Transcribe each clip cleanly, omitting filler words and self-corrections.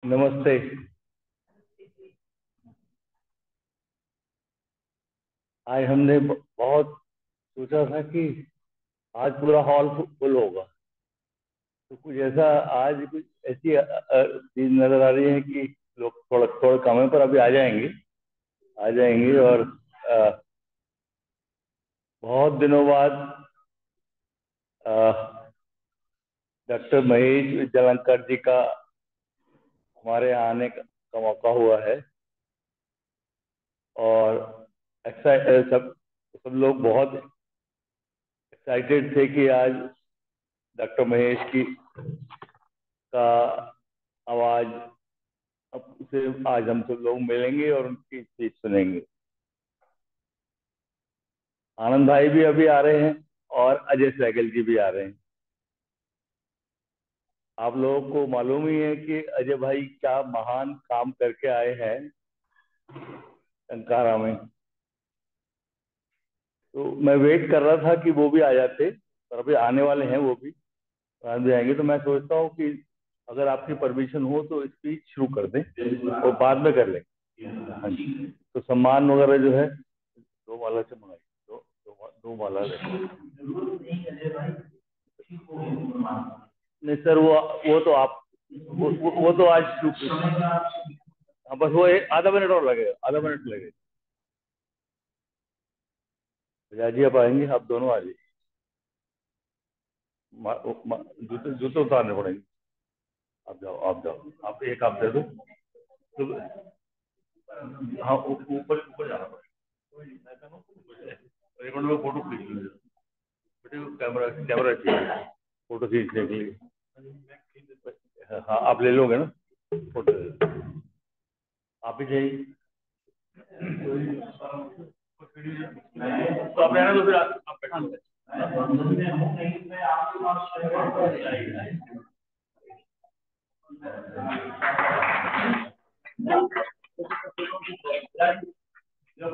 नमस्ते। आज हमने बहुत सोचा था कि आज पूरा हॉल फुल होगा, तो कुछ ऐसा आज कुछ ऐसी चीज नजर आ रही है कि लोग थोड़ा थोड़ा कम है, पर अभी आ जाएंगे। और अ, बहुत दिनों बाद डॉक्टर महेश विद्यालंकर जी का हमारे यहाँ आने का मौका हुआ है। और सब सब लोग बहुत एक्साइटेड थे कि आज डॉक्टर महेश की का आवाज, अब उसे आज हम सब लोग मिलेंगे और उनकी स्पीच सुनेंगे। आनंद भाई भी अभी आ रहे हैं और अजय सहगल जी भी आ रहे हैं। आप लोगों को मालूम ही है कि अजय भाई क्या महान काम करके आए हैं टंकारा में। तो मैं वेट कर रहा था कि वो भी आ जाते, पर अभी आने वाले हैं वो भी, आज भी आएंगे। तो मैं सोचता हूँ कि अगर आपकी परमिशन हो तो स्पीच शुरू कर दें और बाद में कर लें। हाँ जी। तो सम्मान वगैरह जो है दो माला से मंगाई, दो माला नहीं सर, वो तो आप वो तो आज शुरू। हाँ, बस वो आधा मिनट और लगेगा, आधा मिनट लगेगा। बजाज जी आप आएंगे, आप दोनों आ जाइए। जूते जूते उतारने पड़ेंगे। आप जाओ, आप जाओ, आप एक आप दे दो तो। हाँ, ऊपर ऊपर जाना पड़ेगा। एक मिनट में फोटो खींच लीजिए बेटे, कैमरा कैमरा चाहिए फोटो खींचने के लिए। हाँ, आप ले लोगे ना फोटो? आप ही चाहिए तो आप रहना, तो फिर आप बैठा लो।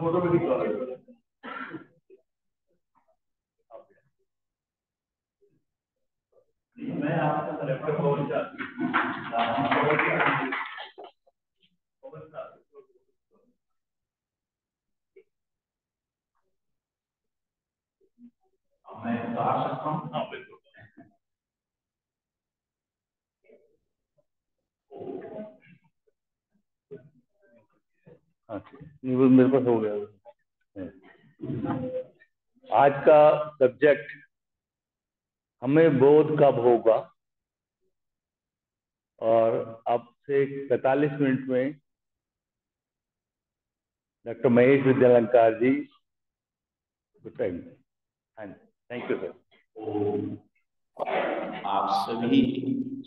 फोटो भी खिंचवा लो। मैं आपका लैपटॉप पहुंचा मैं तो आ सकता हूँ। हाँ बिल्कुल। हाँ नहीं, वो मेरे पास हो गया। आज का सब्जेक्ट हमें बोध कब होगा। और अब से 45 मिनट में डॉक्टर महेश विद्यालंकार जी बताएंगे। हाँ जी, थैंक यू सर। आप सभी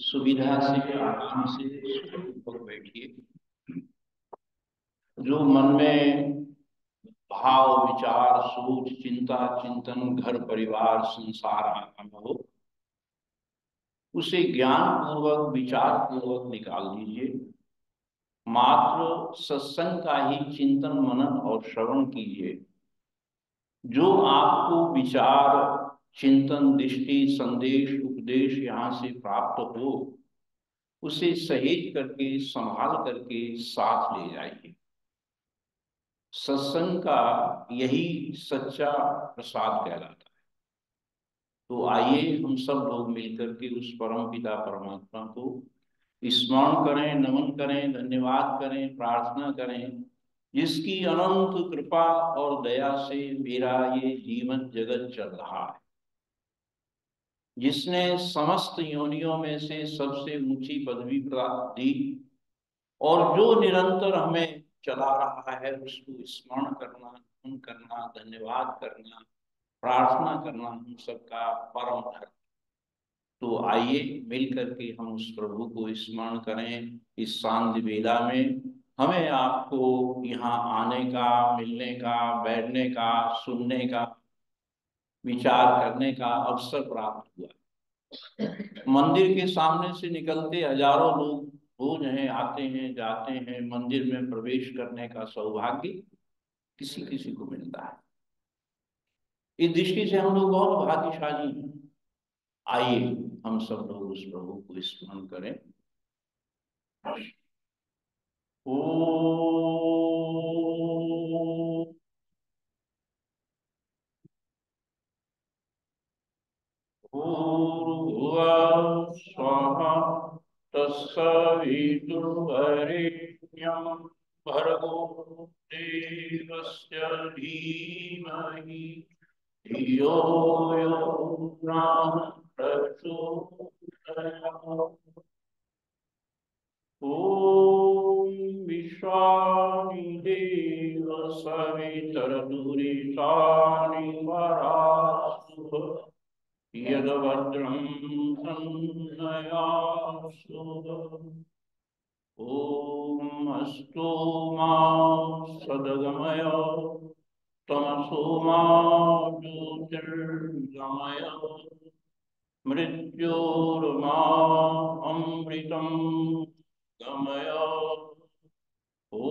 सुविधा से आराम से सुखपूर्वक बैठिए। जो मन में भाव विचार सोच चिंता चिंतन घर परिवार संसार आना हो, उसे ज्ञान पूर्वक विचार पूर्वक निकाल दीजिए। मात्र सत्संग का ही चिंतन मनन और श्रवण कीजिए। जो आपको विचार चिंतन दृष्टि संदेश उपदेश यहाँ से प्राप्त हो, उसे सहेज करके संभाल करके साथ ले जाइए। सत्संग का यही सच्चा प्रसाद कहलाता है। तो आइए हम सब लोग मिलकर के उस परम पिता परमात्मा को स्मरण करें, नमन करें, धन्यवाद करें, प्रार्थना करें, जिसकी अनंत कृपा और दया से मेरा ये जीवन जगत चल रहा है, जिसने समस्त योनियों में से सबसे ऊंची पदवी प्राप्त दी और जो निरंतर हमें चला रहा है, उसको स्मरण करना, नमन करना, धन्यवाद करना, प्रार्थना करना हम सबका परम धर्म। तो आइए मिल करके हम उस प्रभु को स्मरण करें। इस शांति बेला में हमें आपको यहाँ आने का, मिलने का, बैठने का, सुनने का, विचार करने का अवसर प्राप्त हुआ। मंदिर के सामने से निकलते हजारों लोग रोज हैं, आते हैं, जाते हैं। मंदिर में प्रवेश करने का सौभाग्य किसी किसी को मिलता है। इस दृष्टि से हम लोग बहुत भाग्यशाली हैं। आइए हम सब लोग उस प्रभु को स्मरण करें। ओम भूर्भुवः स्वः तत्सवितुर्वरेण्यं भर्गो देवस्य धीमहि धियो यो नः प्रचोदयात्। ॐ विश्वानि देव सवितर्दुरितानि वरासुः यद्भद्रं तन्नयासु। ॐ अस्तु मा सद्गमय तमसो मा ज्योतिर्गमय मृत्योर्मा अमृतं गमय। ॐ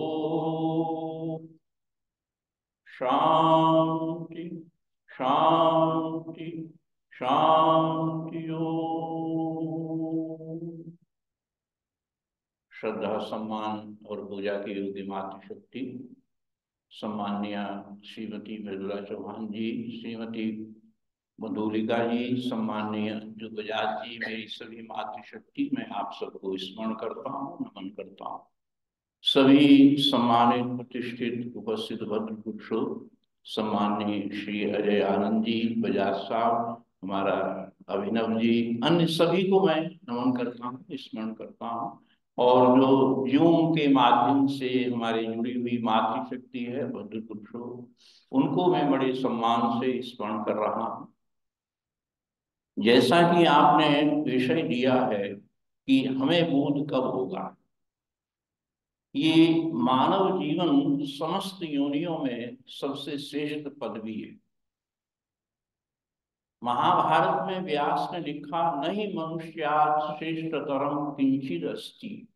शांति शांति शांति। श्रद्धा सम्मान और पूजा की योग्य मातृशक्ति सम्माननीय श्रीमती मृदुला चौहान जी, श्रीमती मधुलिका जी, सम्माननीय अंजू बजाज जी, मेरी सभी मातृशक्ति, मैं आप सबको स्मरण करता हूँ, नमन करता हूँ। सभी सम्मानित प्रतिष्ठित उपस्थित भद्र पुरुषों, सम्माननीय श्री अजय आनंद जी बजाज साहब, हमारा अभिनव जी, अन्य सभी को मैं नमन करता हूँ, स्मरण करता हूँ। और जो जूम के माध्यम से हमारी जुड़ी हुई मातृशक्ति है भद्र पुरुषों, उनको मैं बड़े सम्मान से स्मरण कर रहा हूँ। जैसा कि आपने विषय दिया है कि हमें बोध कब होगा, ये मानव जीवन समस्त योनियों में सबसे श्रेष्ठ पदवी है। महाभारत में व्यास ने लिखा, नहीं मनुष्यात् श्रेष्ठतरम किंचिद अस्ति।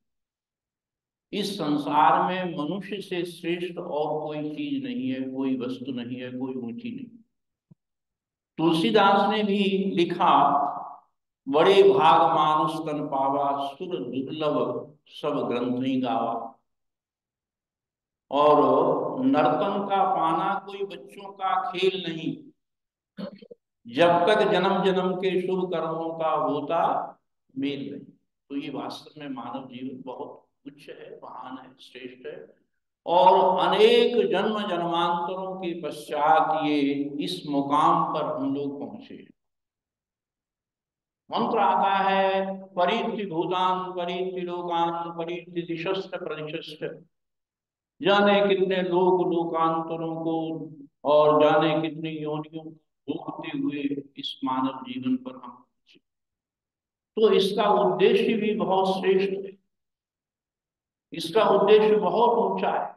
इस संसार में मनुष्य से श्रेष्ठ और कोई चीज नहीं है, कोई वस्तु नहीं है, कोई ऊंची नहीं। तुलसीदास ने भी लिखा, बड़े भाग मानुष तन पावा, सुर दुर्लभ सब ग्रंथ ही गावा। और नर्तन का पाना कोई बच्चों का खेल नहीं, जब तक जन्म जन्म के शुभ कर्मों का होता मेल नहीं। तो ये वास्तव में मानव जीवन बहुत उच्च है, महान है, श्रेष्ठ है। और अनेक जन्म जन्मांतरों के पश्चात ये इस मुकाम पर हम लोग पहुंचे। मंत्र आता है, परीति भूतान परीति लोकान परीति दिशस्थ प्रतिशस्थ। जाने कितने लोक लोकांतरों को और जाने कितनी योनियों को भोगते हुए इस मानव जीवन पर हम पहुंचे। तो इसका उद्देश्य भी बहुत श्रेष्ठ है, इसका उद्देश्य बहुत ऊंचा है।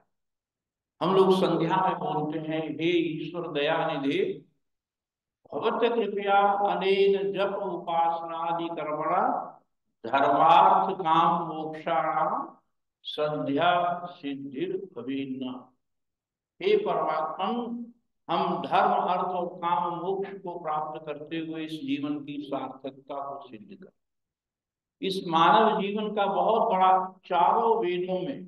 हम लोग संध्या में बोलते हैं, हे ईश्वर दयानिधे भगवत कृपया अनेन जप उपासनादि कर्मणा धर्मार्थ काम मोक्षाणाम संध्या सिद्धिर भवेन्न। हे परमात्मा, हम धर्म अर्थ और काम मोक्ष को प्राप्त करते हुए इस जीवन की सार्थकता को सिद्ध कर। इस मानव जीवन का बहुत बड़ा, चारों वेदों में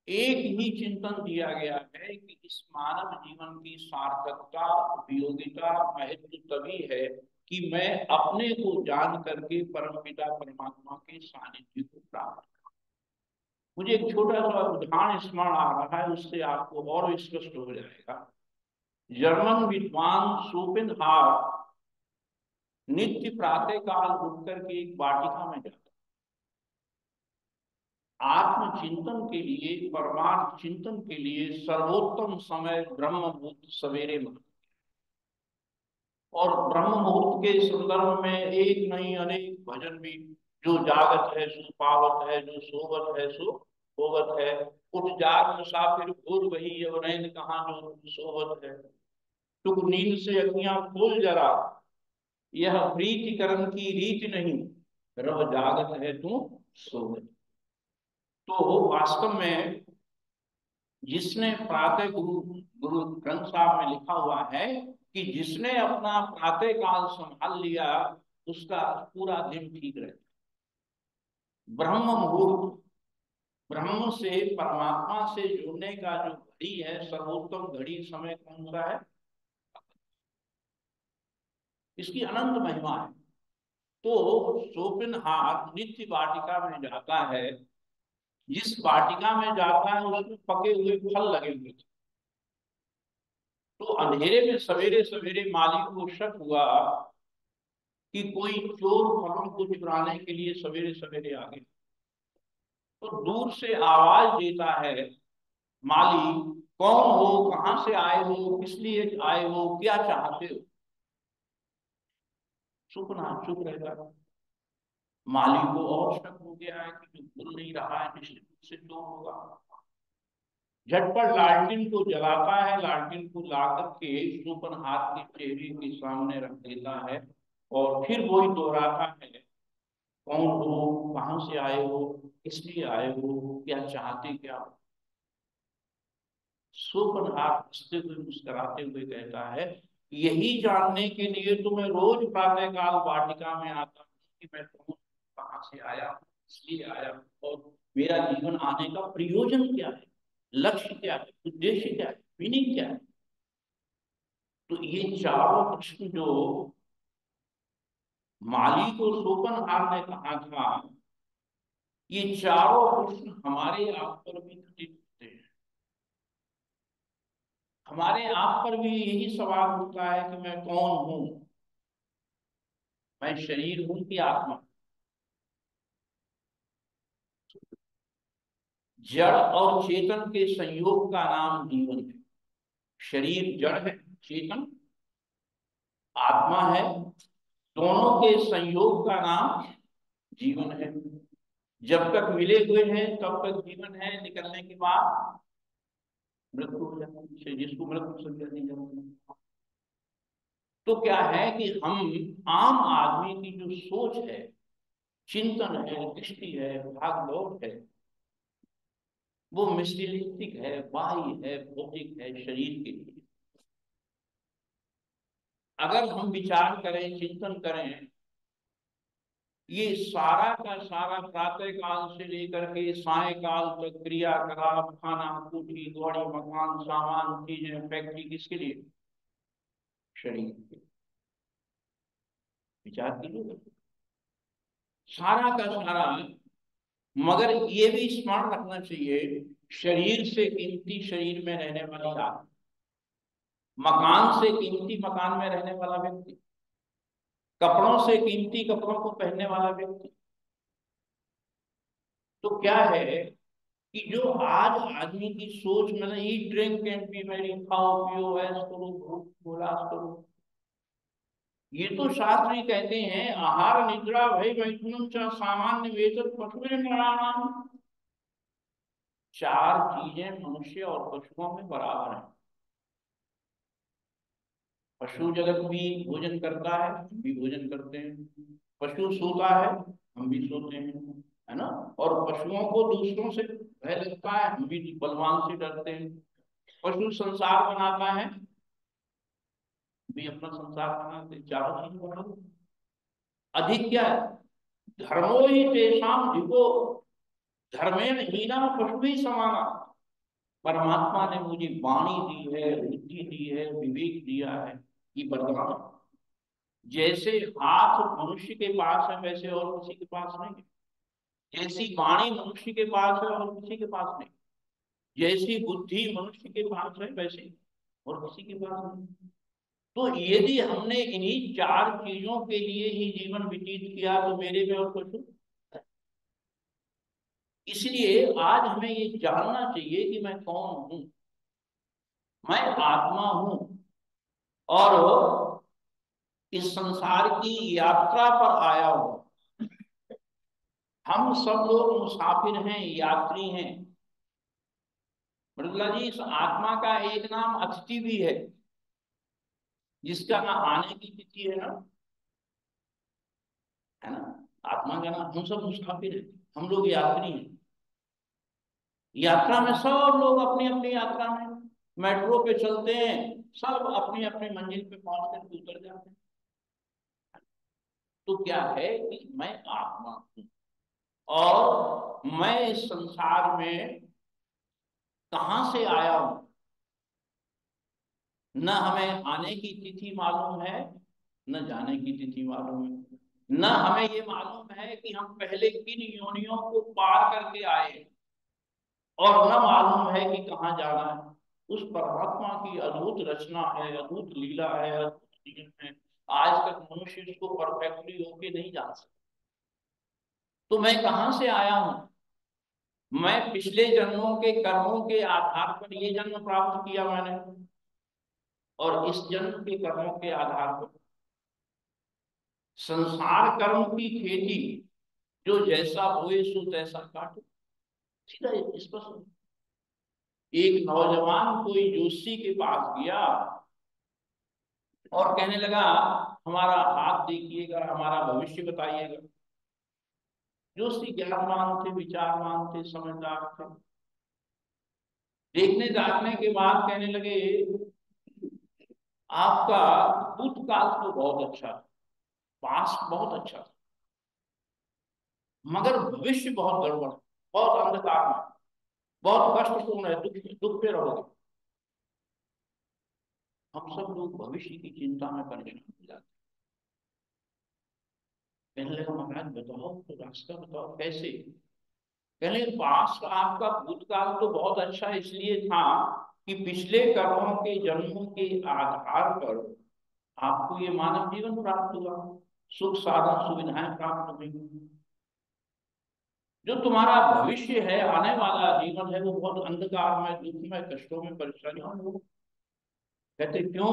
एक ही चिंतन दिया गया है कि इस मानव जीवन की सार्थकता, उपयोगिता, महत्व तभी है कि मैं अपने को जान करके परमपिता परमात्मा के सानिध्य को प्राप्त करूं। मुझे एक छोटा सा उदाहरण स्मरण आ रहा है, उससे आपको और स्पष्ट हो जाएगा। जर्मन विद्वान शोपेनहावर नित्य प्रातः काल उठकर के एक वाटिका में जाता, आत्मचिंतन के लिए, परमार्थ चिंतन के लिए सर्वोत्तम समय ब्रह्म मुहूर्त सवेरे में। और ब्रह्म मुहूर्त के संदर्भ में एक नहीं अनेक भजन भी, जो जागत है सो पावत है, जो सोवत है सो होवत है, उठ जाग मुसाफिर भूर वही, अब नैन कहाँ जो सोवत है, टुक नींद से अखियां खोल जरा, यह प्रीतिकरण की रीत नहीं, रह जागत है तू सोवत। तो वास्तव में जिसने प्रातः गुरु गुरु ग्रंथ साहब में लिखा हुआ है कि जिसने अपना प्रातः काल संभाल लिया, उसका पूरा दिन ठीक रहता। ब्रह्म मुहूर्त, ब्रह्म से परमात्मा से जुड़ने का जो घड़ी है, सर्वोत्तम घड़ी समय कौन सा है? इसकी अनंत महिमा है। तो शोपिनहार नित्य वाटिका में जाता है, जिस वाटिका में जाता है उसमें पके हुए फल लगे हुए थे। तो अंधेरे में सवेरे सवेरे मालिक को शक हुआ कि कोई चोर फलों को चुराने के लिए सवेरे सवेरे आ गया। तो दूर से आवाज देता है, माली कौन हो, कहां से आए हो, किस लिए आए हो, क्या चाहते हो? चुप रहता है। माली को और शक हो गया है कि जो बोल नहीं रहा है निश्चित रूप से चोर होगा। झटपट लालटेन को जलाता है, लालटेन को ला करके शूरपनहार के चेहरे के सामने रख देता है और फिर वही दोहराता है, कौन हो, कहां से आए हो, किस लिए आए हो, क्या चाहते क्या हो? शूरपनहार हंसते हुए मुस्कुराते हुए कहता है, यही जानने के लिए तो मैं रोज प्रातःकाल वाटिका में आता हूँ कि मैं कौन, कहां से आया हूँ, इसलिए आया हूँ, और मेरा जीवन आने का प्रयोजन क्या है, लक्ष्य क्या है, उद्देश्य क्या है, मीनिंग क्या है। तो ये चारों प्रश्न जो माली को शोपनहार ने कहा था, ये चारों प्रश्न हमारे आप पर भी घटित होते हैं। हमारे आप पर भी यही सवाल होता है कि मैं कौन हूं, मैं शरीर हूं कि आत्मा? जड़ और चेतन के संयोग का नाम जीवन है। शरीर जड़ है, चेतन आत्मा है, दोनों के संयोग का नाम जीवन है। जब तक मिले हुए हैं तब तक जीवन है, निकलने के बाद मृत्यु हो जाती है, जिसको मृत्यु संज्ञा दी जाती है। तो क्या है कि हम आम आदमी की जो सोच है, चिंतन है, दृष्टि है, भाग दौड़ है, वो मिस्टीरियलिस्टिक है, बाह्य है, भौतिक है, शरीर के लिए। अगर हम विचार करें, चिंतन करें, ये सारा का सारा प्रातः काल से लेकर के सायकाल तक क्रियाकलाप, खाना, कोठी, गाड़ी, मकान, सामान, चीजें, फैक्ट्री, किसके लिए? शरीर के। विचार कीजिए, सारा का सारा। मगर ये भी स्मरण रखना चाहिए, शरीर से कीमती शरीर में रहने वाली आत्मा, मकान से कीमती मकान में रहने वाला व्यक्ति, कपड़ों से कीमती कपड़ों को पहनने वाला व्यक्ति। तो क्या है कि जो आज आदमी की सोच में ना, eat drink and B Mary, खाओ पियो ऐश करो, भूख भोलास करो, ये तो शास्त्र ही कहते हैं, आहार निद्रा भय मैथुनम च सामान्य वेतन पशु नराणाम। चार चीजें मनुष्य और पशुओं में बराबर है। पशु जगत भी भोजन करता है, हम भी भोजन करते हैं। पशु सोता है, हम भी सोते हैं, है ना? और पशुओं को दूसरों से भय लगता है, हम भी बलवान से डरते हैं। पशु संसार बनाता है, भी अपना संसार बनाते, चारों चीज बना। अधिक क्या है? धर्मो ही तेषाम धिको, धर्मेण हीना पशु ही समाना। परमात्मा ने मुझे वाणी दी है, बुद्धि दी है, विवेक दिया है, ये वरदान। जैसे हाथ मनुष्य के पास है वैसे और किसी के पास नहीं है। जैसी वाणी मनुष्य के पास है और किसी के पास नहीं। जैसी बुद्धि मनुष्य के पास है वैसे और किसी के पास नहीं। तो यदि हमने इन्हीं चार चीजों के लिए ही जीवन व्यतीत किया तो मेरे में और कुछ। इसलिए आज हमें ये जानना चाहिए कि मैं कौन हूं। मैं आत्मा हूं और इस संसार की यात्रा पर आया हूं। हम सब लोग मुसाफिर हैं, यात्री हैं। मृदुला जी, इस आत्मा का एक नाम अतिथि भी है, जिसका ना आने की तिथि है ना, है ना? आत्मा का नाम, हम सब मुसाफिर हैं, हम लोग यात्री हैं। यात्रा में सब लोग अपनी अपनी यात्रा में मेट्रो पे चलते हैं, सब अपनी अपनी मंजिल पे पहुंच कर उतर जाते हैं। तो क्या है कि मैं आत्मा हूं। और मैं इस संसार में कहां से आया हूं, न हमें आने की तिथि मालूम है, न जाने की तिथि मालूम है, न हमें ये मालूम है कि हम पहले किन योनियों को पार करके आए, और न मालूम है कि कहाँ जाना है। उस परमात्मा की अद्भुत रचना है, अद्भुत लीला है, अद्भुत नियम है। आज तक मनुष्य इसको परफेक्टली होके नहीं जान सकता। तो मैं कहां से आया हूं? मैं पिछले जन्मों के कर्मों के आधार पर ये जन्म प्राप्त किया मैंने, और इस जन्म के कर्मों के आधार पर संसार कर्म की खेती, जो जैसा बोए सो तैसा काटो। सीधा स्पष्ट। एक नौजवान कोई जोशी के पास गया और कहने लगा, हमारा हाथ देखिएगा, हमारा भविष्य बताइएगा। जोशी ज्ञानवान थे, विचारवान थे, समझदार थे। देखने दाखने के बाद कहने लगे, आपका भूतकाल तो बहुत अच्छा, पास्ट बहुत अच्छा, मगर भविष्य बहुत गड़बड़, बहुत अंधकार में, बहुत कष्टपूर्ण है, दुख दुख पे रहोगे। हम सब लोग भविष्य की चिंता में परेशान हो जाते। कहने लगा, महाराज बताओ तो, रास्ता बताओ कैसे। कहने, पास आपका भूतकाल तो बहुत अच्छा इसलिए था कि पिछले कर्मों के जन्मों के आधार पर आपको ये मानव जीवन प्राप्त हुआ, सुख साधन सुविधाएं प्राप्त हुई। जो तुम्हारा भविष्य है, आने वाला जीवन है, वो बहुत अंधकार में, दुख में, कष्टों में, परेशानियों में हो। कहते क्यों?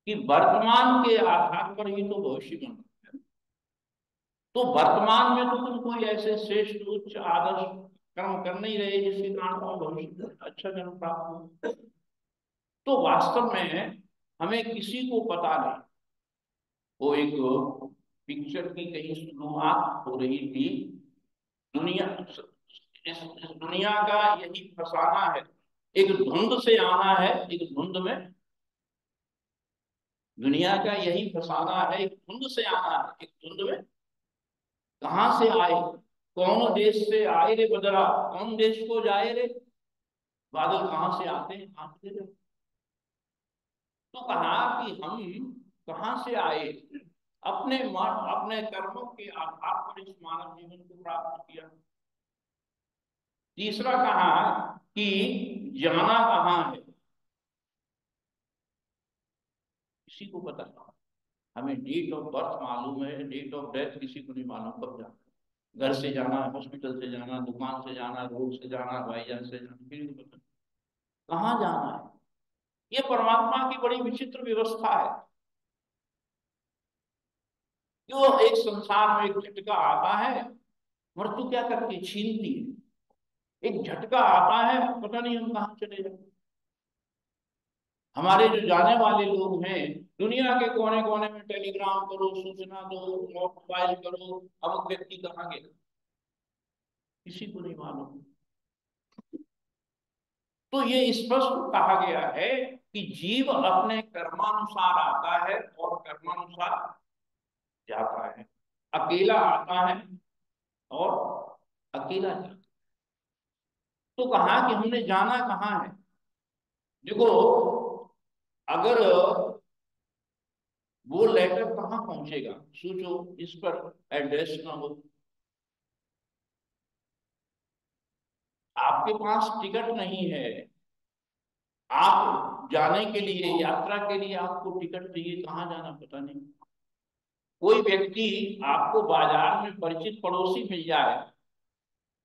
कि वर्तमान के आधार पर ही तो भविष्य बन रहा है। तो वर्तमान में तो तुम कोई ऐसे श्रेष्ठ उच्च आदर्श कर्म कर नहीं रहे जिसके कारण तुम्हें भविष्य में अच्छा जन्म प्राप्त हो। तो वास्तव में हमें किसी को पता नहीं। वो एक पिक्चर की कहीं शुरुआत हो रही थी। दुनिया, इस दुनिया का यही फसाना है, एक धुंध से आना है, एक धुंध में, दुनिया का यही फसाना है, एक धुंध से आना है, एक धुंध में। कहां से आए, कौन देश से आए रे बदरा, कौन देश को जाए रे। बादल कहां से आते हैं, कहां से जाते हैं। तो कहा कि हम कहां से आए, अपने अपने कर्मों के आधार पर इस मानव जीवन को प्राप्त किया। तीसरा कहा कि जाना कहां है, किसी को पता नहीं। हमें डेट ऑफ बर्थ मालूम है, डेट ऑफ डेथ किसी को नहीं मालूम कब जाना। घर से जाना, हॉस्पिटल से जाना, दुकान से जाना, रोड से जाना, भाईजान से जाना, किसी को पता नहीं कहाँ जाना है। ये परमात्मा की बड़ी विचित्र व्यवस्था है। क्यों एक संसार में एक झटका आता है, मृत्यु क्या करती है, छीनती है। एक झटका आता है, पता नहीं हम कहाँ चले जाए। हमारे जो जाने वाले लोग हैं, दुनिया के कोने कोने में टेलीग्राम करो, सूचना दो, मोबाइल करो, अब व्यक्ति कहाँ गया किसी को नहीं मालूम। तो ये स्पष्ट कहा गया है कि जीव अपने कर्मानुसार आता है और कर्मानुसार जाता है। अकेला आता है और अकेला जाता है। तो कहा कि हमने जाना कहाँ है। देखो, अगर वो लेटर कहाँ पहुंचेगा, सोचो, इस पर एड्रेस ना हो, आपके पास टिकट नहीं है, आप जाने के लिए, यात्रा के लिए आपको टिकट चाहिए, कहाँ जाना पता नहीं। कोई व्यक्ति आपको बाजार में परिचित पड़ोसी मिल जाए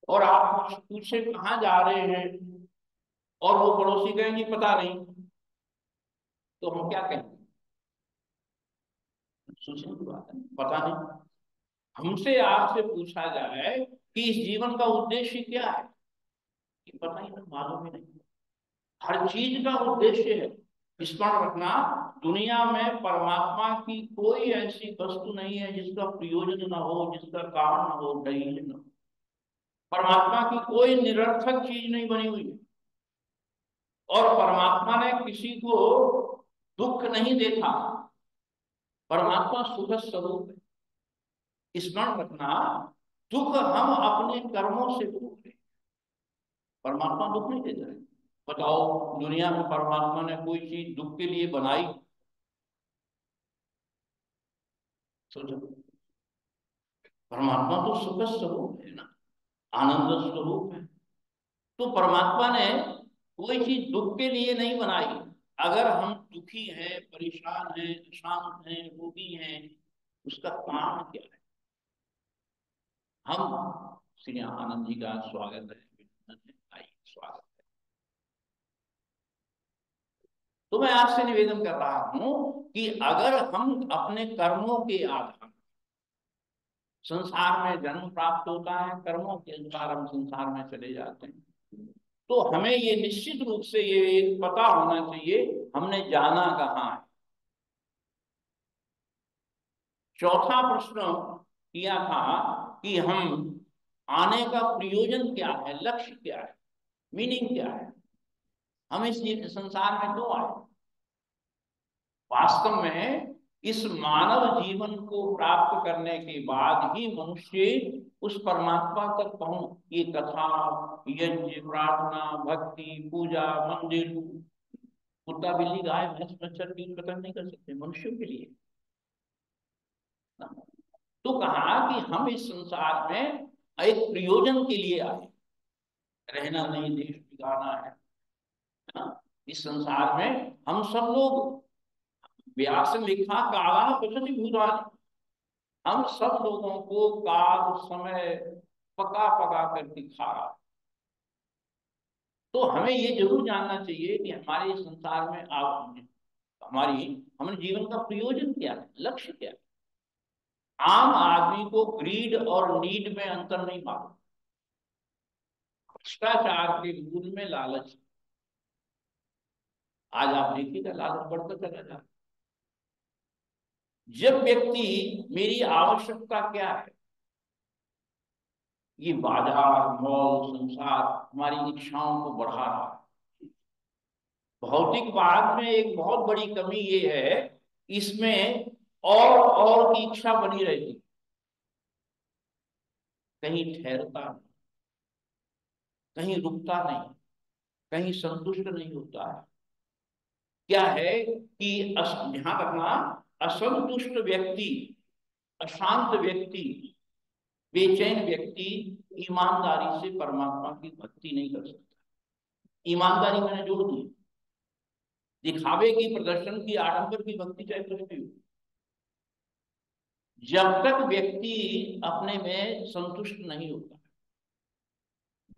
और आप पूछे कहाँ जा रहे हैं, और वो पड़ोसी कहेंगे पता नहीं, तो हम क्या कहेंगे? सोचने की बात है, पता नहीं। हमसे आपसे पूछा जाए कि इस जीवन का उद्देश्य क्या है, कि पता ही नहीं, मालूम ही नहीं। हर चीज का उद्देश्य है। स्मरण रखना, दुनिया में परमात्मा की कोई ऐसी वस्तु नहीं है जिसका प्रयोजन न हो, जिसका कारण न हो, दलील न हो। परमात्मा की कोई निरर्थक चीज नहीं बनी हुई है। और परमात्मा ने किसी को दुख नहीं देता। परमात्मा सुख स्वरूप है। स्मरण रखना, दुख हम अपने कर्मों से भोग रहे हैं। परमात्मा दुख नहीं देता है। बताओ, दुनिया में परमात्मा ने कोई चीज दुख के लिए बनाई? सोचो, परमात्मा तो सुख स्वरूप है ना, आनंद स्वरूप है। तो परमात्मा ने कोई चीज दुख के लिए नहीं बनाई। अगर हम दुखी हैं, परेशान हैं, अशांत हैं, रोगी हैं, उसका कारण क्या है? हम श्री आनंद जी का स्वागत है, आइए स्वागत है। तो मैं आपसे निवेदन कर रहा हूं कि अगर हम अपने कर्मों के आधार, संसार में जन्म प्राप्त होता है, कर्मों के अनुसार हम संसार में चले जाते हैं, तो हमें ये निश्चित रूप से ये पता होना चाहिए हमने जाना कहाँ है। चौथा प्रश्न किया था कि हम आने का प्रयोजन क्या है, लक्ष्य क्या है, मीनिंग क्या है, हम इस संसार में क्यों आए। वास्तव में इस मानव जीवन को प्राप्त करने के बाद ही मनुष्य उस परमात्मा तक पहुंच, ये कथा, यज्ञ, प्रार्थना, भक्ति, पूजा, मंदिर, कुत्ता बिल्ली गाय भैंस मच्छर कीट पतंग नहीं कर सकते, मनुष्यों के लिए। तो कहा कि हम इस संसार में एक प्रयोजन के लिए आए, रहना नहीं, देश बिगाड़ना है ना। इस संसार में हम सब लोग, व्यास ने लिखा काला पचति भूतानि, हम सब लोगों को काल समय पका पका करके खा रहा। तो हमें ये जरूर जानना चाहिए कि हमारे इस संसार में हमारी हमारे जीवन का प्रयोजन क्या है, लक्ष्य क्या है। आम आदमी को ग्रीड और नीड में अंतर नहीं मालूम। भ्रष्टाचार के मूल में लालच। आज आप देखिएगा लालच बढ़ता चला जा रहा है। जब व्यक्ति मेरी आवश्यकता क्या है, ये बाजार मॉल संसार हमारी इच्छाओं को बढ़ा रहा है। भौतिकवाद में एक बहुत बड़ी कमी ये है, इसमें और की इच्छा बनी रहती, कहीं ठहरता नहीं, कहीं रुकता नहीं, कहीं संतुष्ट नहीं होता है। क्या है कि ध्यान रखना, असंतुष्ट व्यक्ति, अशांत व्यक्ति, बेचैन व्यक्ति ईमानदारी से परमात्मा की भक्ति नहीं कर सकता। ईमानदारी मैंने जोड़ दी, दिखावे की, प्रदर्शन की, आडंबर की भक्ति चाहे कुछ भी हो, जब तक व्यक्ति अपने में संतुष्ट नहीं होता।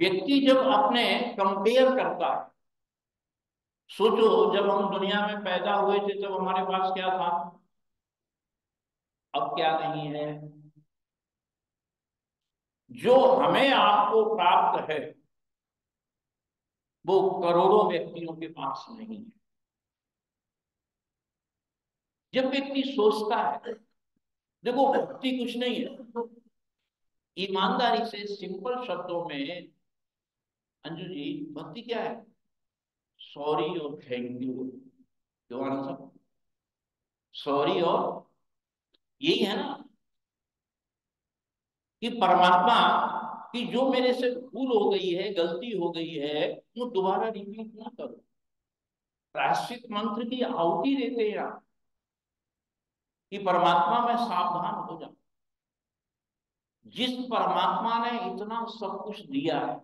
व्यक्ति जब अपने कंपेयर करता है, सोचो जब हम दुनिया में पैदा हुए थे तब हमारे पास क्या था, अब क्या नहीं है। जो हमें आपको प्राप्त है वो करोड़ों व्यक्तियों के पास नहीं है। जब व्यक्ति सोचता है, देखो भक्ति कुछ नहीं है, ईमानदारी से सिंपल शब्दों में अंजू जी, भक्ति क्या है? सॉरी और थैंक यू। क्यों आनंद साहब, सॉरी और, यही है ना कि परमात्मा की जो मेरे से भूल हो गई है, गलती हो गई है, वो दोबारा रिपीट ना करो। प्रायश्चित मंत्र की आहुति देते हैं आप कि परमात्मा में सावधान हो जाओ। जिस परमात्मा ने इतना सब कुछ दिया है,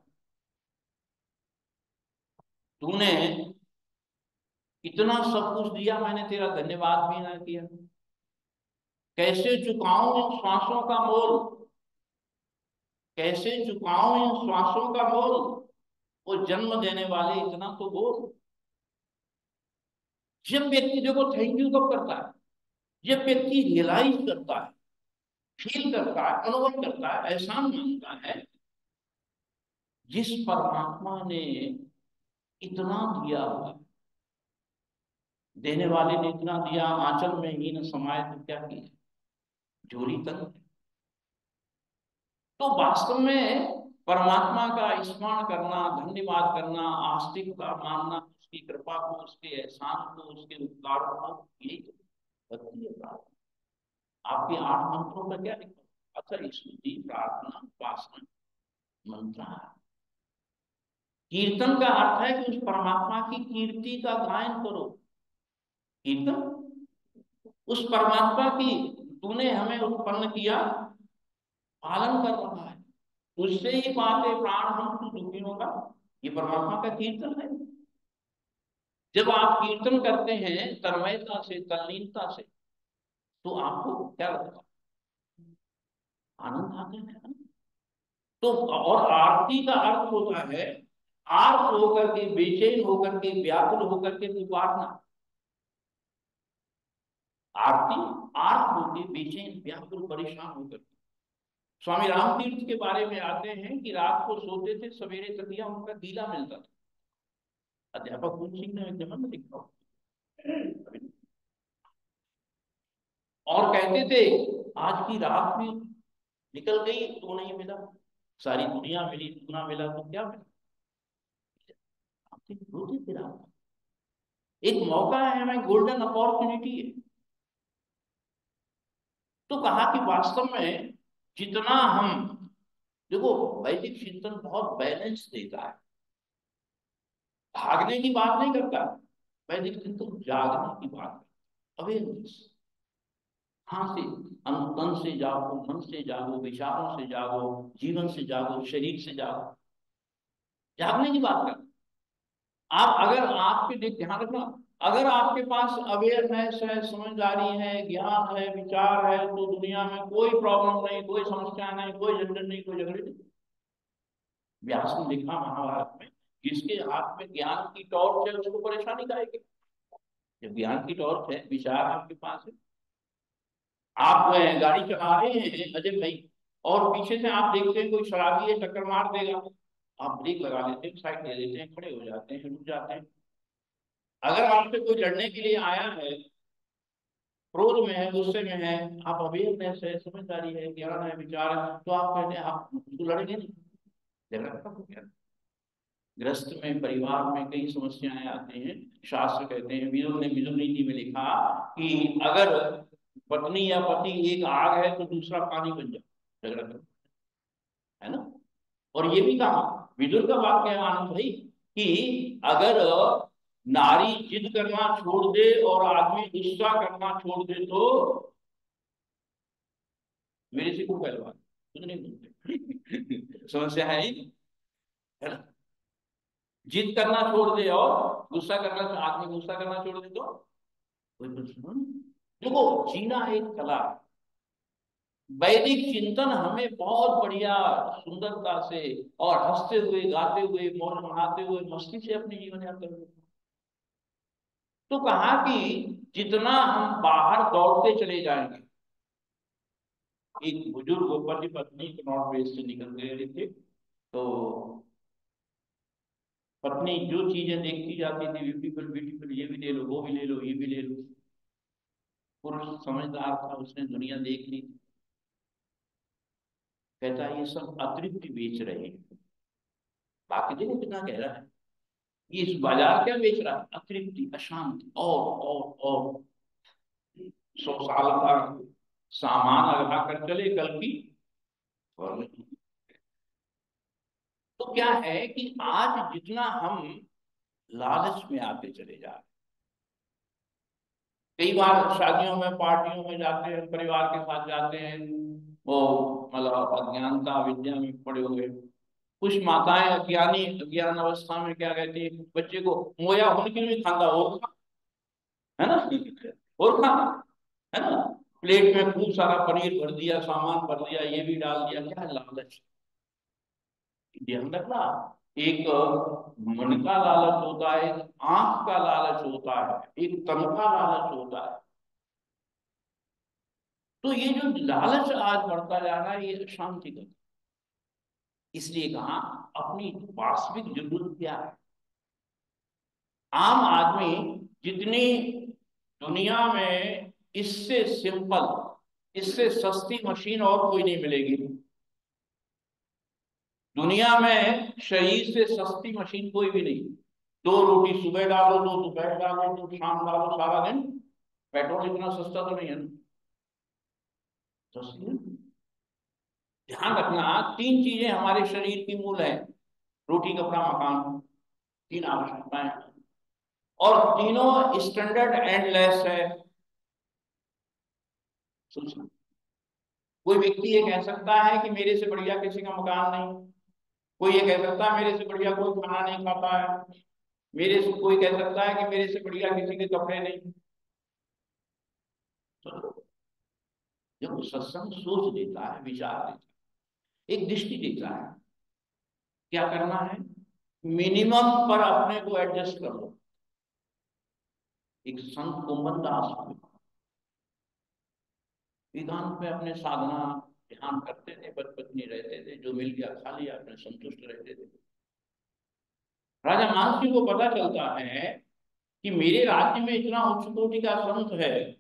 तूने इतना सब कुछ दिया, मैंने तेरा धन्यवाद भी ना किया। कैसे चुकाऊं इन श्वासों का मोल, कैसे चुकाऊं इन श्वासों का मोल, वो जन्म देने वाले इतना तो बोल। जब व्यक्ति देखो थैंक यू कब करता है, जब व्यक्ति रियलाइज करता है, फील करता है, अनुभव करता है, एहसान मानता है, जिस परमात्मा ने इतना दिया हुआ, देने वाले ने इतना दिया, आंचल में ही न समाये तो क्या किया, झोली तक। तो वास्तव में परमात्मा का स्मरण करना, धन्यवाद करना, आस्तिकता मानना, उसकी कृपा को, उसके एहसान को, उसके उपकारों को, यही तो भक्ति है। आपके 8 मंत्रों में क्या लिखा? अतः स्तुति प्रार्थना उपासना मंत्र। कीर्तन का अर्थ है कि उस परमात्मा की कीर्ति का गायन करो। कीर्तन उस परमात्मा की, तूने हमें उत्पन्न किया, पालन कर रहा है, उससे ही पाते प्राण हम तू दुखी होगा, ये परमात्मा का कीर्तन है। जब आप कीर्तन करते हैं तन्मयता से, तल्लीनता से, तो आपको क्या लगता है? आनंद आते हैं। तो और आरती का अर्थ होता है आर्त होकर के, बेचैन होकर के, व्याकुल होकर के पुकारना। आरती आर्त होकर, बेचैन, व्याकुल, परेशान होकर। स्वामी राम तीर्थ के बारे में आते हैं कि रात को सोते थे, सवेरे तकिया उनका गीला मिलता था। अध्यापक कुंज सिंह ने जमन में लिखा। और कहते थे आज की रात भी निकल गई तो नहीं मिला, सारी दुनिया मिली, तू ना मिला तो क्या मिला। रोते थे रात, एक मौका है हमें, गोल्डन अपॉर्चुनिटी है। तो कहा कि वास्तव में जितना हम, देखो वैदिक चिंतन बहुत बैलेंस देता है, भागने की बात नहीं करता। वैदिक चिंतन जागने की बात करता, अवेयरनेस। हाँ से तन से जागो, मन से जागो, विचारों से जागो, जीवन से जागो, शरीर से जागो, जागने की बात करता। आप अगर आपके ध्यान रखना, अगर आपके पास अवेयरनेस है, समझदारी है, ज्ञान है, विचार है, तो दुनिया में कोई प्रॉब्लम नहीं, कोई समस्या नहीं, कोई झंझट नहीं, कोई झगड़े नहीं। व्यास ने लिखा महाभारत में, जिसके हाथ में ज्ञान की टॉर्च है उसको परेशानी काहेगी। जब ज्ञान की टॉर्च है, विचार आपके पास है, आप गाड़ी चला रहे हैं अजय भाई, और पीछे से आप देखते हैं कोई शराबी है, टक्कर मार देगा, आप ब्रेक लगा लेते हैं, साइड ले लेते हैं, खड़े हो जाते हैं, रुक जाते हैं। अगर आपसे कोई लड़ने के लिए आया है, क्रोध में है, गुस्से में है, आप अवेयरनेस है, समझदारी है, ज्ञान है, विचार है, तो आप कहते हैं आप उसको लड़ेंगे नहीं, झगड़ा खत्म हो गया। ग्रस्त में, परिवार में कई समस्याएं आती हैं। शास्त्र कहते हैं, विदुर ने विदुर नीति में लिखा कि अगर पत्नी या पति एक आग है तो दूसरा पानी बन जाए, झगड़ा खत्म, है ना। और ये भी कहा, विदुर का वाक्य है आनंद भाई, कि अगर नारी जिद करना छोड़ दे और आदमी गुस्सा करना छोड़ दे तो मेरे से को पहलवान तो नहीं बोलते। समस्या है ही, है ना। जिद करना छोड़ दे और गुस्सा करना, आदमी गुस्सा करना छोड़ दे तो कोई प्रश्न नहीं। देखो जीना एक कला है। वैदिक चिंतन हमें बहुत बढ़िया सुंदरता से और हंसते हुए, गाते हुए, मौज मनाते हुए, मस्ती से अपनी जीवन यात्रा करते। तो कहा कि जितना हम बाहर दौड़ते चले जाएंगे, एक बुजुर्ग पति पत्नी नॉर्थ वेस्ट से निकल गए थे, तो पत्नी जो चीजें देखती जाती थी, ब्यूटीफुल ब्यूटीफुल, ये भी ले लो, वो भी ले लो, ये भी ले लो। पुरुष समझदार था, उसने दुनिया देख ली, कहता ये सब अतृप्ति बेच रहे हैं। बाकी देखो कितना गहरा है, ये इस बाजार क्या बेच रहा है? अतृप्ति, अशांति, और 100 साल का सामान लगा कर चले कल की। और तो क्या है कि आज जितना हम लालच में आते चले जा रहे, कई बार शादियों में, पार्टियों में जाते हैं, परिवार के साथ जाते हैं, वो मतलब अज्ञानता विद्या में पड़े हुए कुछ माताएं अज्ञानी, अज्ञान अवस्था में क्या कहती है बच्चे को, मोया उनकी भी खांदा और खा, है ना, और खा, है ना। प्लेट में खूब सारा पनीर भर दिया, सामान भर दिया, ये भी डाल दिया, क्या लालच। ध्यान रखना, एक मन का लालच होता है, एक आंख का लालच होता है, एक तन का लालच होता है। तो ये जो लालच आज बढ़ता जा रहा है, ये शांति का, इसलिए कहा अपनी वास्तविक जरूरत क्या है। आम आदमी जितनी दुनिया में इससे सिंपल, इससे सस्ती मशीन और कोई नहीं मिलेगी दुनिया में, शरीर से सस्ती मशीन कोई भी नहीं। 2 रोटी सुबह डालो, 2 दोपहर डालो, 2 शाम डालो, सारा दिन। पेट्रोल इतना सस्ता तो नहीं है ना, सस्ती है। ध्यान रखना, तीन चीजें हमारे शरीर की मूल है, रोटी कपड़ा मकान, तीन आवश्यकताएं, और तीनों स्टैंडर्ड एंडलेस है। सोचना, कोई व्यक्ति ये कह सकता है कि मेरे से बढ़िया किसी का मकान नहीं, कोई ये कह सकता है मेरे से बढ़िया कोई खाना नहीं खाता है, मेरे से कोई कह सकता है कि मेरे से बढ़िया किसी के कपड़े नहीं। तो जब सत्संग सोच देता है, विचार देता है, एक दृष्टि देता है, क्या करना है, मिनिमम पर अपने को एडजस्ट कर लो। एक संत कुंभन दास एकांत में अपने साधना ध्यान करते थे, पति पत्नी रहते थे, जो मिल गया खा लिया, अपने संतुष्ट रहते थे। राजा मानसिंह को पता चलता है कि मेरे राज्य में इतना उच्च कोटि का संत है,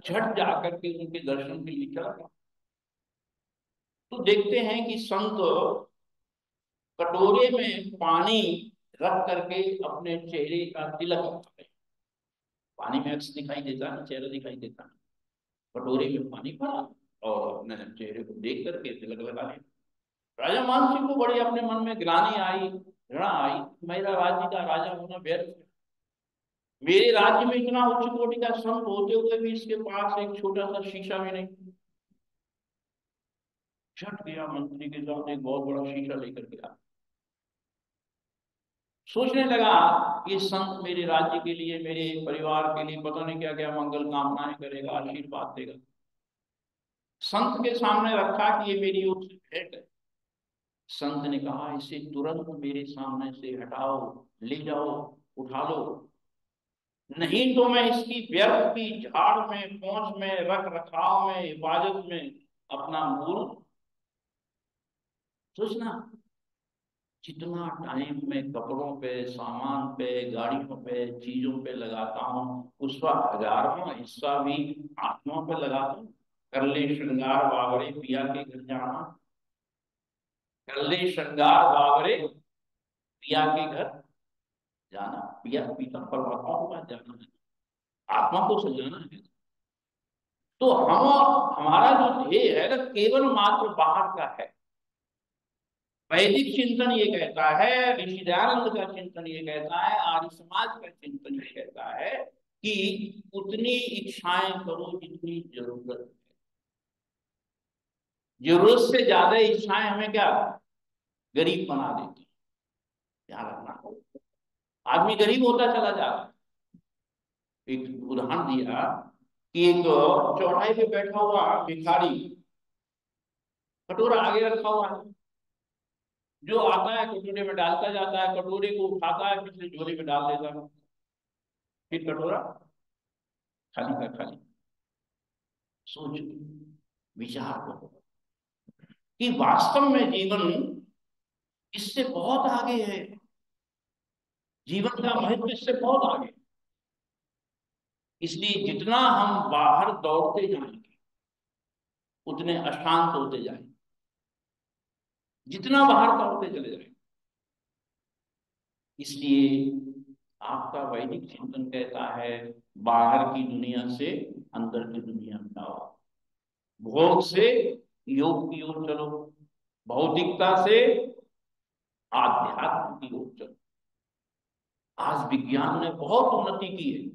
झट जाकर के उनके दर्शन के लिए चला गया। तो देखते हैं कि संत कटोरे में पानी रख करके अपने चेहरे का तिलक करता है। पानी में अक्स दिखाई देता है, चेहरा दिखाई देता है, कटोरे में पानी भरा और अपने चेहरे को देख करके तिलक लगा लिया। राजा मानसिंह को बड़ी अपने मन में ग्लानि आई, घृणा आई, मेरा राज्य का राजा होना व्यर्थ है। मेरे राज्य में इतना उच्च कोटि का संत होते हुए भी इसके पास एक छोटा सा शीशा भी नहीं। झट गया मंत्री के साथ, एक बहुत बड़ा शीशा लेकर गया, सोचने लगा ये संत मेरे राज्य के लिए, मेरे परिवार के लिए पता नहीं क्या क्या मंगल कामनाएं करेगा, आशीर्वाद देगा। संत के सामने रखा कि ये मेरी ओर से भेंट है। संत ने कहा इसे तुरंत मेरे सामने से हटाओ, ले जाओ, उठा लो, नहीं तो मैं इसकी व्यर्थ की झाड़ में, पहुंच में, रख रखाव में, हिफाजत में अपना मूल। सोचना, जितना टाइम मैं कपड़ों पे, सामान पे, गाड़ियों पे, चीजों पे लगाता हूँ, उसका 1000वां हिस्सा भी आत्मा पे लगाता हूँ। कर ले श्रृंगार बावरे पिया के घर जाना, कर ले श्रृंगार बावरे पिया के घर जाना, पिया पीता परमात्मा के पास जाना है, आत्मा को सजाना है। तो हम, हमारा जो ध्येय है ना, केवल मात्र बाहर का है। वैदिक चिंतन ये कहता है, ऋषि दयानंद का चिंतन ये कहता है, आर्य समाज का चिंतन ये कहता है कि उतनी इच्छाएं करो जितनी जरूरत है। जरूरत से ज्यादा इच्छाएं हमें क्या, गरीब बना देती। ध्यान रखना, आदमी गरीब होता चला जा रहा है। एक उदाहरण दिया कि एक चौराहे पे बैठा हुआ भिखारी, कटोरा आगे रखा हुआ है, जो आता है कटोरे में डालता जाता है, कटोरे को उठाता है, पिछले झोले में डाल देता है, फिर कटोरा खाली का खाली। सोच, विचार करो कि वास्तव में जीवन इससे बहुत आगे है, जीवन का महत्व इससे बहुत आगे। इसलिए जितना हम बाहर दौड़ते जाएंगे उतने अशांत होते जाएंगे, जितना बाहर दौड़ते चले जाएंगे। इसलिए आपका वैदिक चिंतन कहता है, बाहर की दुनिया से अंदर की दुनिया में आओ, भोग से योग की ओर चलो, भौतिकता से आध्यात्म की ओर चलो। आज विज्ञान ने बहुत उन्नति की है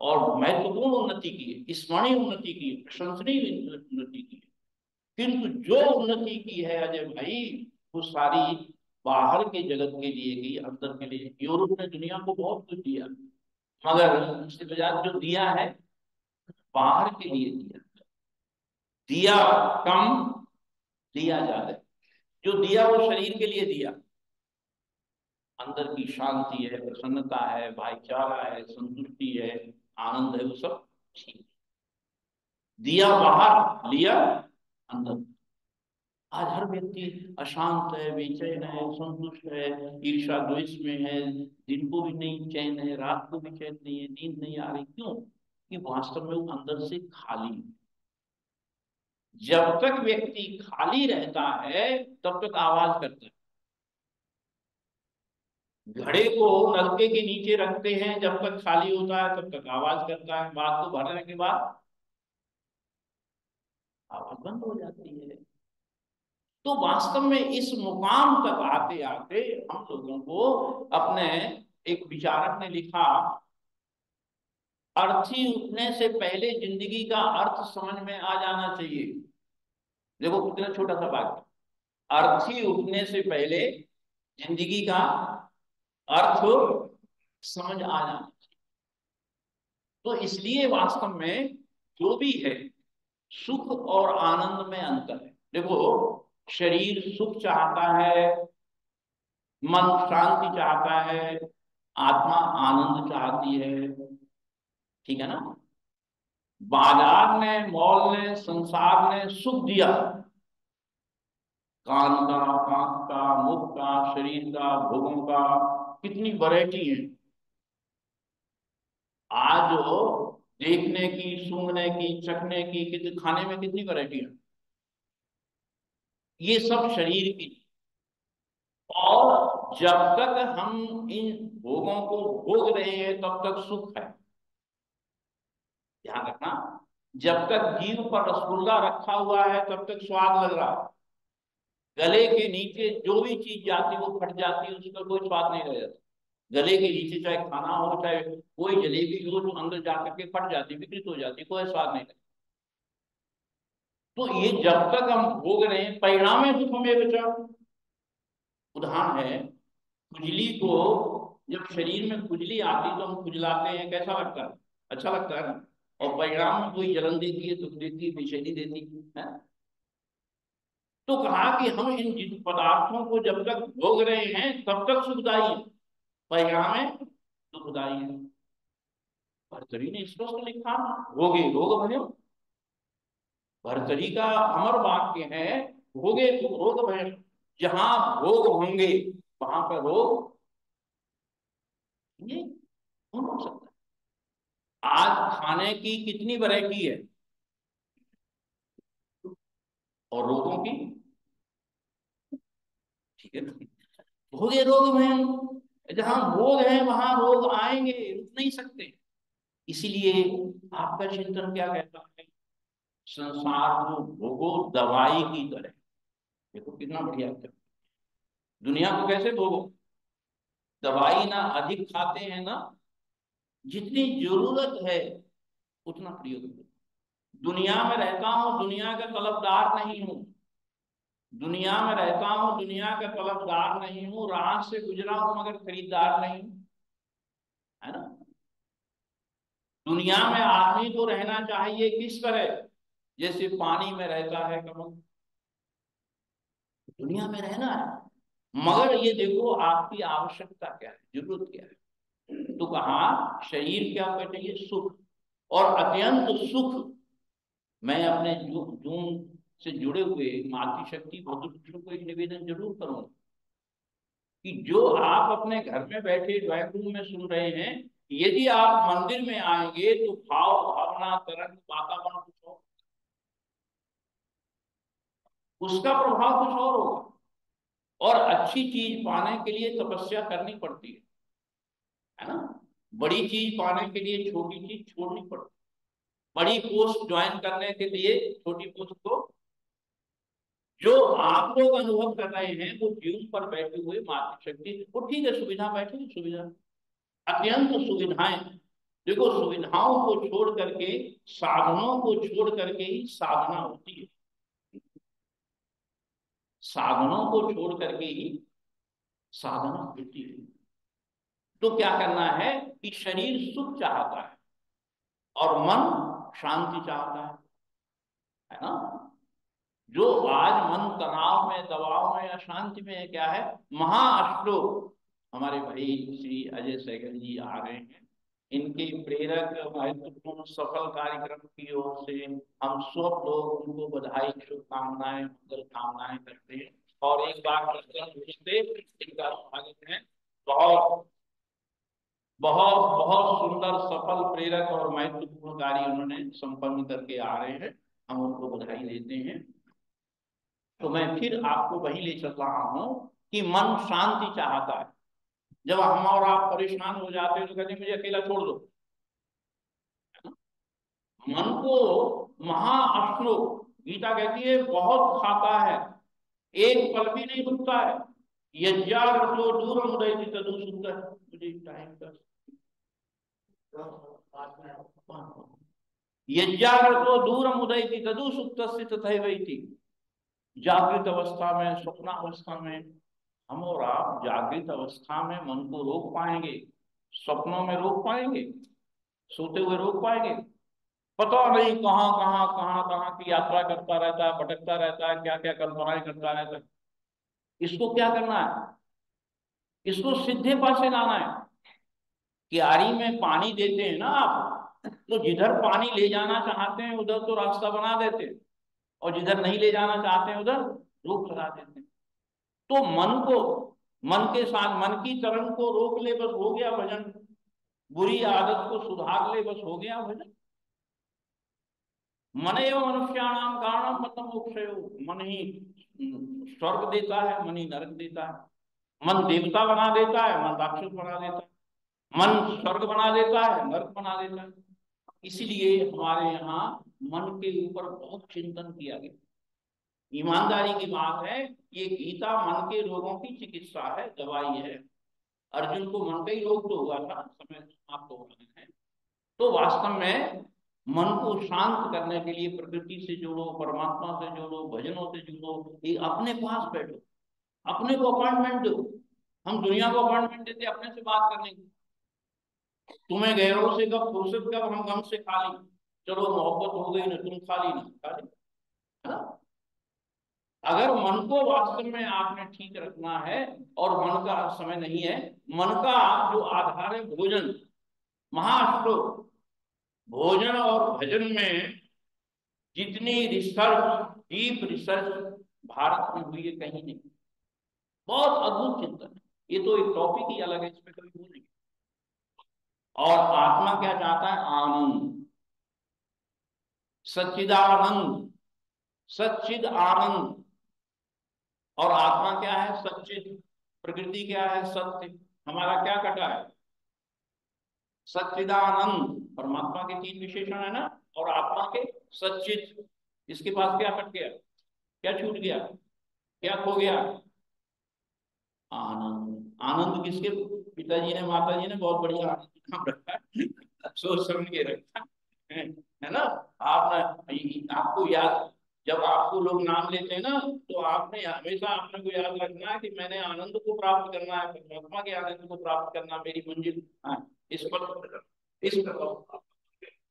और महत्वपूर्ण उन्नति की है, स्मरणीय उन्नति की है, प्रशंसनीय उन्नति की है, किंतु जो उन्नति की है अजय भाई, वो सारी बाहर के जगत के लिए की, अंदर के लिए। यूरोप ने दुनिया को बहुत कुछ दिया, मगर उसके बजाय जो दिया है बाहर के लिए दिया, दिया कम दिया ज्यादा। जो दिया वो शरीर के लिए दिया, अंदर की शांति है, प्रसन्नता है, भाईचारा है, संतुष्टि है, आनंद है, वो सब ठीक। दिया बाहर, लिया अंदर। आज हर व्यक्ति अशांत है, बेचैन है, संतुष्ट है, ईर्षा द्वेष में है, दिन को भी नहीं चैन है, रात को भी चैन नहीं है, नींद नहीं आ रही। क्यों? कि वास्तव में वो अंदर से खाली है। जब तक व्यक्ति खाली रहता है तब तक आवाज करता है। घड़े को नलके के नीचे रखते हैं, जब तक खाली होता है तब तक आवाज करता है, बात को भरने के बाद आवाज बंद हो जाती है। तो वास्तव में इस मुकाम तक आते आते हम लोगों को अपने, एक विचारक ने लिखा, अर्थी उठने से पहले जिंदगी का अर्थ समझ में आ जाना चाहिए। देखो कितना छोटा सा वाक्य, अर्थी उठने से पहले जिंदगी का अर्थ समझ आ जाना चाहिए। तो इसलिए वास्तव में जो भी है, सुख और आनंद में अंतर है। देखो, शरीर सुख चाहता है, मन शांति चाहता है, आत्मा आनंद चाहती है, ठीक है ना। बाजार ने, मॉल ने, संसार ने सुख दिया, कान का, आंख का, मुख का, शरीर का, भोगों का, कितनी वैरायटी है आज। देखने की, सूंघने की, चखने की, कितनी, खाने में कितनी वैरायटी है। ये सब शरीर की। और जब तक हम इन भोगों को भोग रहे हैं तब तक सुख है। ध्यान रखना, जब तक जीव पर रसगुल्ला रखा हुआ है तब तक स्वाद लग रहा है। गले के नीचे जो भी चीज जाती है वो फट जाती है, उसका कोई स्वाद नहीं रह जाता। गले के नीचे चाहे खाना हो, चाहे कोई जलेबी हो, जो अंदर जाकर के फट जाती, विकृत हो जाती, कोई स्वाद नहीं रहता। तो ये जब तक हम भोग रहे हैं, परिणाम में दुख में बचा। उदाहरण है, खुजली को, जब शरीर में खुजली आती तो हम खुजलाते हैं, कैसा लगता है? अच्छा लगता है ना। और परिणाम में कोई जलन देती है, दुख देती है, बेचैनी देती है। तो कहा कि हम इन जिन पदार्थों को जब तक भोग रहे हैं तब तक सुखदायी है, परिणाम में दुखदायी है। भर्तरी ने स्पष्ट लिखा, भोगे रोग भयो। भर्तरी का अमर वाक्य है, भोगे रोग भयो। जहां भोग होंगे वहां पर रोग ये कौन हो सकता है। आज खाने की कितनी वैरायटी है और रोगों की, ठीक है ना। भोगे रोग में, जहां भोग है वहां रोग आएंगे, रुक नहीं सकते। इसीलिए आपका चिंतन क्या कहता है, संसार को भोगो दवाई की तरह। देखो कितना बढ़िया है। दुनिया को कैसे भोगो? दवाई ना अधिक खाते हैं ना, जितनी जरूरत है उतना प्रयोग करो। दुनिया में रहता हूं, दुनिया का तलबदार नहीं हूं। दुनिया में रहता हूं, दुनिया का तलबदार नहीं हूं। राह से गुजरा हूं मगर खरीदार नहीं हूं, है ना। दुनिया में आदमी को रहना चाहिए किस तरह, जैसे पानी में रहता है कमल। दुनिया में रहना है, मगर ये देखो आपकी आवश्यकता क्या है, जरूरत क्या है। तो कहा शरीर क्या होना चाहिए, सुख। और अत्यंत सुख, मैं अपने जून से जुड़े हुए मातृशक्ति भौतिक को एक निवेदन जरूर करूंगा कि जो आप अपने घर में बैठे ड्राइंग रूम में सुन रहे हैं, यदि आप मंदिर में आएंगे तो भाव, भावना, तरंग, वातावरण कुछ और, उसका प्रभाव कुछ और होगा। और अच्छी चीज पाने के लिए तपस्या करनी पड़ती है ना। बड़ी चीज पाने के लिए छोटी चीज छोड़नी पड़ती है। बड़ी पोस्ट ज्वाइन करने के लिए छोटी पोस्ट को, जो आप लोग अनुभव कर रहे हैं वो जीवन पर बैठे हुए मातृशक्ति, वो ठीक है, सुविधा बैठी, सुविधा, अत्यंत सुविधाएं। देखो, सुविधाओं को छोड़ करके, साधनों को छोड़ करके ही साधना होती है। साधनों को छोड़ करके ही साधना होती है। तो क्या करना है कि शरीर सुख चाहता है और मन शांति चाहता है ना। जो आज मन तनाव में, दबाव में, अशांति में है, क्या है, महाअश्लोक। हमारे भाई श्री अजय सहगल जी आ रहे हैं, इनके प्रेरक महत्वपूर्ण सफल कार्यक्रम की ओर से हम सब लोग उनको बधाई, शुभकामनाएं, मंगल कामनाएं करते हैं। और एक बार इनका स्वागत है। बहुत बहुत बहुत सुंदर, सफल, प्रेरक और महत्वपूर्ण कार्य उन्होंने संपन्न करके आ रहे हैं, हम उनको बधाई देते हैं। तो मैं फिर आपको वही ले चल रहा हूं कि मन शांति चाहता है। जब हम और आप परेशान हो जाते हैं तो कहते हैं मुझे अकेला छोड़ दो। मन को महाअश्लोक, गीता कहती है बहुत खाता है, एक पल भी नहीं रुकता है। यज्ञाग्रतो दूरम उदयति तदु सुंदर। मुझे टाइम का यज्ञाग्रतो दूरम उदयति तदु सुप्तस्य तथैवैति। जागृत अवस्था में, स्वप्नावस्था में हम और आप जागृत अवस्था में मन को रोक पाएंगे, स्वप्नों में रोक पाएंगे, सोते हुए रोक पाएंगे? पता नहीं कहाँ कहाँ कहाँ कहाँ की यात्रा करता रहता है, भटकता रहता है, क्या क्या कल्पनाएं करता रहता है। इसको क्या करना है? इसको सीधे पासे लाना है। क्यारी में पानी देते हैं ना आप, तो जिधर पानी ले जाना चाहते हैं उधर तो रास्ता बना देते हैं, और जिधर नहीं ले जाना चाहते हैं उधर रोक लगा देते हैं। तो मन को, मन के साथ मन की तरंग को रोक ले, बस हो गया भजन। बुरी आदत को सुधार ले, बस हो गया भजन। मन एवं मनुष्याणाम कारणम मतलब मोक्षयो। मन ही स्वर्ग देता है, मन ही नरक देता है। मन देवता बना देता है, मन राक्षस बना देता है। मन स्वर्ग बना देता है, नरक बना देता है। इसलिए हमारे यहाँ मन के ऊपर बहुत चिंतन किया गया। ईमानदारी की बात है, ये गीता मन के रोगों की चिकित्सा है, दवाई है। अर्जुन को मन का ही रोग तो हुआ था, समय समाप्त हो रहे हैं। तो वास्तव में मन को शांत करने के लिए प्रकृति से जोड़ो, परमात्मा से जोड़ो, भजनों से जोड़ो, ये अपने पास बैठो, अपने को अपॉइंटमेंट दो। हम दुनिया को अपॉइंटमेंट देते अपने से बात करने की। तुम्हें गैरों से कब फुर्सत, कब हम गम से खाली। चलो मोहब्बत हो गई ना, तुम खाली ना खाली, है ना? अगर मन को वास्तव में आपने ठीक रखना है, और मन का समय नहीं है, मन का जो आधार है भोजन, महाश्लोक, भोजन और भजन में जितनी रिसर्च, डीप रिसर्च भारत में हुई है कहीं नहीं। बहुत अद्भुत चिंतन है। ये तो एक टॉपिक ही अलग है, इसमें कभी भूलेंगे। और आत्मा क्या चाहता है? आनंद, सच्चिदानंद, सच्चिद आनंद। और आत्मा क्या है? सच्चिद। प्रकृति क्या है? सत्य। हमारा क्या कटा है? सच्चिदानंद। परमात्मा के तीन विशेषण है ना, और आत्मा के सच्चिद। इसके पास क्या कट गया? क्या छूट गया? क्या खो गया? आनंद। आनंद किसके? पिताजी ने, माताजी ने बहुत बढ़िया आनंद नाम रखा है, सोच समझ के रखा है ना? आपने, आपको याद, जब आपको लोग नाम लेते हैं ना, तो आपने हमेशा अपने को याद रखना है कि मैंने आनंद को प्राप्त करना है, परमात्मा के आनंद को प्राप्त करना मेरी मंजिल। हाँ, इस पर, इस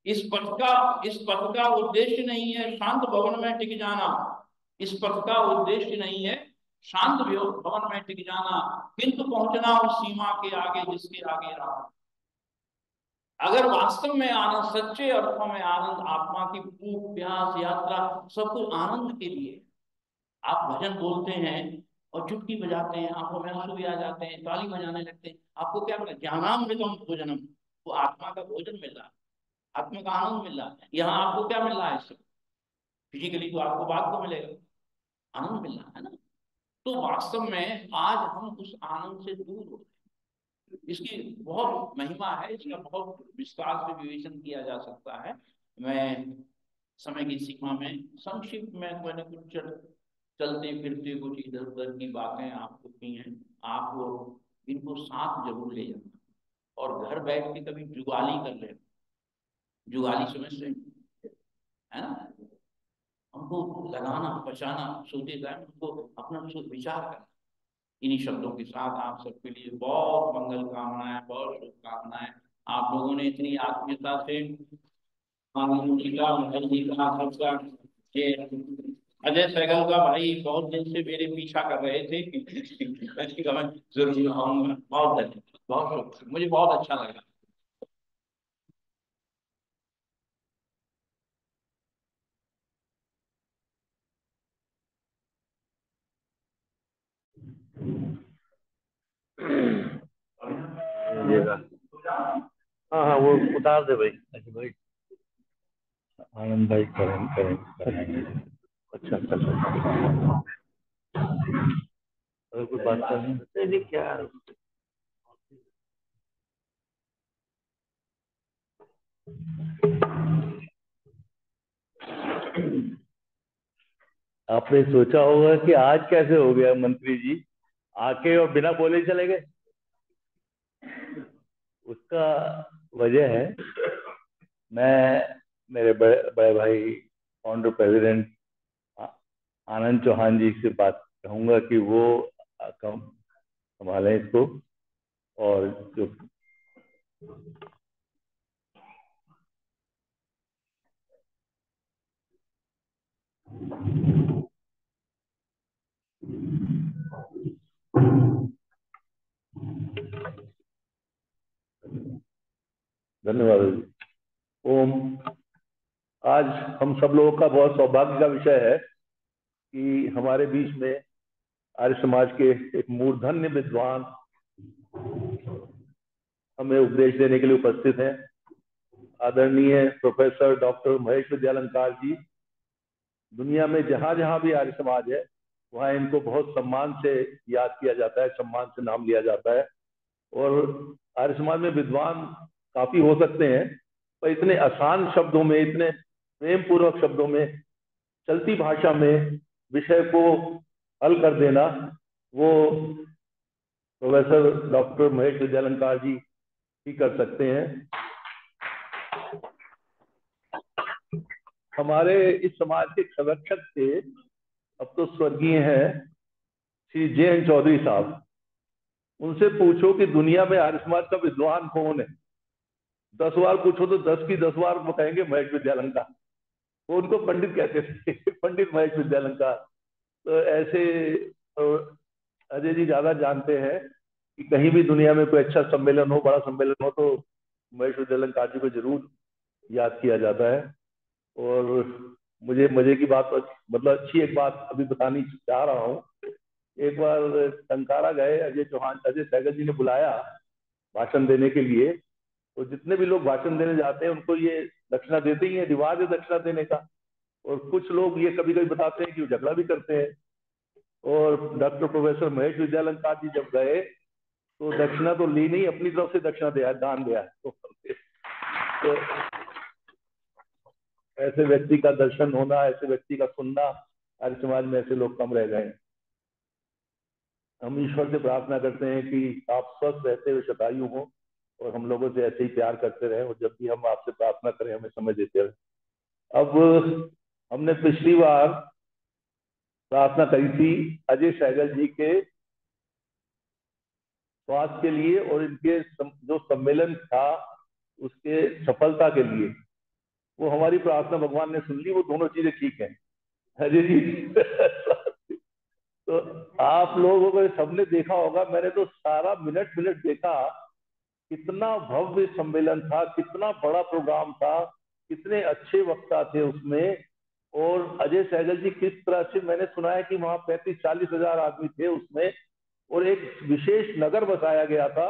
इस पथ का उद्देश्य नहीं है शांत भवन में टिक जाना। इस पथ का उद्देश्य नहीं है शांत भवन में टिक जाना, किंतु पहुंचना उस सीमा के आगे जिसके आगे रहा। अगर वास्तव में आनंद, सच्चे अर्थों में आनंद, आत्मा की भूख प्यास यात्रा सब कुछ आनंद के लिए। आप भजन बोलते हैं और चुटकी बजाते हैं, आंखों में आंसू भी आ जाते हैं, ताली बजाने लगते हैं, आपको क्या मिला? ज्ञानामृतम भोजनम। वो आत्मा का भोजन मिल रहा है, आत्मा का आनंद मिल रहा है। यहाँ आपको क्या मिल रहा है? इससे फिजिकली तो आपको बात को मिलेगा, आनंद मिल रहा है ना? तो वास्तव में आज हम उस आनंद से दूर हो रहे हैं। इसकी बहुत महिमा है, इसका बहुत विस्तार से विवेचन किया जा सकता है। मैं समय की सीमा में संक्षिप्त में मैंने कुछ चलते फिरते कुछ इधर उधर की बातें आपको की हैं। आप वो इनको साथ जरूर ले जाना, और घर बैठ के कभी जुगाली कर लेना। जुगाली समझते हैं, है ना? हमको लगाना, बचाना, सोते टाइम हमको अपना विचार करना। इन्हीं शब्दों के साथ आप सबके लिए बहुत मंगल कामनाएं, बहुत शुभकामनाएं। आप लोगों ने इतनी आत्मीयता से आनंद जी का, महल जी का, सबका, ये अजय सहगल का भाई बहुत दिन से मेरे पीछा कर रहे थे मैंने कहा मैं जरूर आऊंगा। बहुत धन्यवाद, बहुत शुक्रिया, मुझे बहुत अच्छा लगा। लीजिएगा। हाँ हाँ, वो उतार दे भाई। अच्छा भाई, आनंद भाई करें करें करेंगे। अच्छा अच्छा अच्छा। अगर कोई बात करनी है तो क्या आपने सोचा होगा कि आज कैसे हो गया मंत्री जी, आके और बिना बोले ही चले गए। उसका वजह है, मैं मेरे बड़े बड़े भाई फाउंडर प्रेसिडेंट आनंद चौहान जी से बात कहूंगा कि वो संभालें इसको। और जो धन्यवाद जी। ओम, आज हम सब लोगों का बहुत सौभाग्य का विषय है कि हमारे बीच में आर्य समाज के एक मूर्धन्य विद्वान हमें उपदेश देने के लिए उपस्थित हैं। आदरणीय प्रोफेसर डॉक्टर महेश विद्यालंकार जी। दुनिया में जहां जहां भी आर्य समाज है वहां इनको बहुत सम्मान से याद किया जाता है, सम्मान से नाम लिया जाता है। और आर्य समाज में विद्वान काफी हो सकते हैं, पर इतने आसान शब्दों में, इतने प्रेम पूर्वक शब्दों में, चलती भाषा में विषय को हल कर देना, वो प्रोफेसर डॉक्टर महेश विद्यालंकार जी ही कर सकते हैं। हमारे इस समाज के संरक्षक थे, अब तो स्वर्गीय हैं, श्री जे.एन. चौधरी साहब। उनसे पूछो कि दुनिया में आर्य समाज का विद्वान कौन है, 10 बार पूछो तो 10 की 10 बार वो कहेंगे महेश विद्यालंकार। वो उनको पंडित कहते थे पंडित महेश विद्यालंकार। तो ऐसे अजय जी ज्यादा जानते हैं कि कहीं भी दुनिया में कोई अच्छा सम्मेलन हो, बड़ा सम्मेलन हो, तो महेश विद्यालंकार जी को जरूर याद किया जाता है। और मुझे मजे की बात, मतलब अच्छी एक बात अभी बतानी चाह रहा हूँ। एक बार टंकारा गए, अजय सहगल जी ने बुलाया भाषण देने के लिए। तो जितने भी लोग भाषण देने जाते हैं उनको ये दक्षिणा देते ही है, रिवाज है दक्षिणा देने का। और कुछ लोग ये कभी कभी बताते हैं कि वो झगड़ा भी करते हैं। और डॉक्टर प्रोफेसर महेश विद्यालंकार जी जब गए तो दक्षिणा तो ली नहीं, अपनी तरफ से दक्षिणा दिया, दान दिया। तो ऐसे व्यक्ति का दर्शन होना, ऐसे व्यक्ति का सुनना, आर्य समाज में ऐसे लोग कम रह गए। हम ईश्वर से प्रार्थना करते हैं कि आप स्वस्थ रहते हुए शतायु हो और हम लोगों से ऐसे ही प्यार करते रहे, और जब भी हम आपसे प्रार्थना करें हमें समय देते रहे। अब हमने पिछली बार प्रार्थना करी थी अजय सहगल जी के स्वास्थ्य के लिए और इनके जो सम्मेलन था उसके सफलता के लिए। वो हमारी प्रार्थना भगवान ने सुन ली, वो दोनों चीजें ठीक है अजय जी। तो आप लोगों को सबने देखा होगा, मैंने तो सारा मिनट मिनट देखा, कितना भव्य सम्मेलन था, कितना बड़ा प्रोग्राम था, कितने अच्छे वक्ता थे उसमें। और अजय सहगल जी किस तरह से, मैंने सुना है कि वहां 35-40 हजार आदमी थे उसमें, और एक विशेष नगर बसाया गया था।